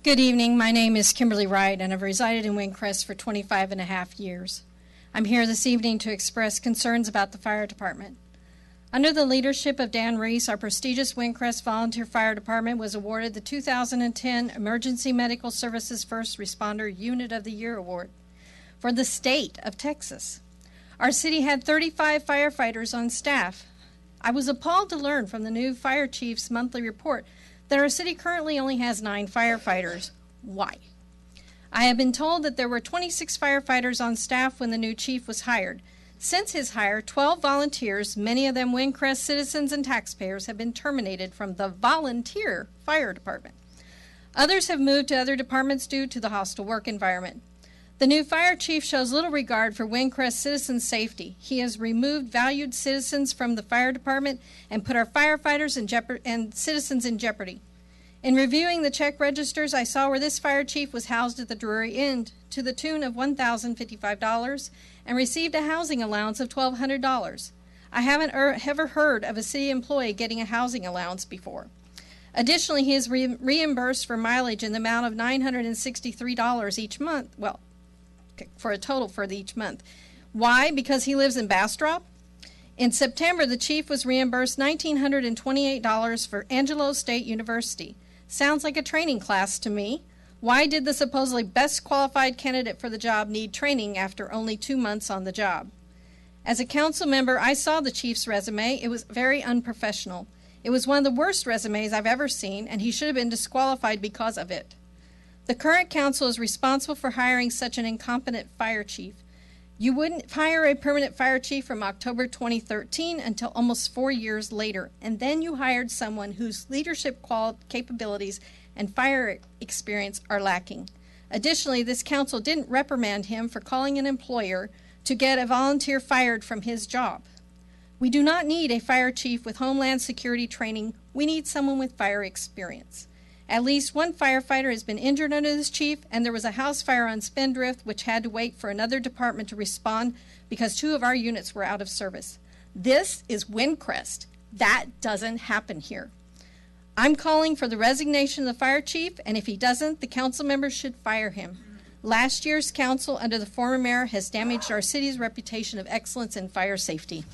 Good evening. My name is Kimberly Wright, and I've resided in Windcrest for 25 and a half years. I'm here this evening to express concerns about the fire department. Under the leadership of Dan Reese, our prestigious Windcrest Volunteer Fire Department was awarded the 2010 Emergency Medical Services First Responder Unit of the Year Award for the state of Texas. Our city had 35 firefighters on staff. I was appalled to learn from the new fire chief's monthly report that our city currently only has 9 firefighters. Why? I have been told that there were 26 firefighters on staff when the new chief was hired. Since his hire, 12 volunteers, many of them Windcrest citizens and taxpayers, have been terminated from the volunteer fire department. Others have moved to other departments due to the hostile work environment. The new fire chief shows little regard for Windcrest citizens' safety. He has removed valued citizens from the fire department and put our firefighters and citizens in jeopardy. In reviewing the check registers, I saw where this fire chief was housed at the Drury Inn to the tune of $1,055 and received a housing allowance of $1,200. I haven't ever heard of a city employee getting a housing allowance before. Additionally, he is reimbursed for mileage in the amount of $963 each month. Well, for a total for each month. Why? Because he lives in Bastrop? In September, the chief was reimbursed $1,928 for Angelo State University. Sounds like a training class to me. Why did the supposedly best qualified candidate for the job need training after only 2 months on the job? As a council member, I saw the chief's resume. It was very unprofessional. It was one of the worst resumes I've ever seen, and he should have been disqualified because of it. The current council is responsible for hiring such an incompetent fire chief. You wouldn't hire a permanent fire chief from October 2013 until almost 4 years later, and then you hired someone whose leadership capabilities and fire experience are lacking. Additionally, this council didn't reprimand him for calling an employer to get a volunteer fired from his job. We do not need a fire chief with Homeland Security training. We need someone with fire experience. At least one firefighter has been injured under this chief, and there was a house fire on Spindrift which had to wait for another department to respond because 2 of our units were out of service. This is Windcrest. That doesn't happen here. I'm calling for the resignation of the fire chief, and if he doesn't, the council members should fire him. Last year's council under the former mayor has damaged our city's reputation of excellence in fire safety.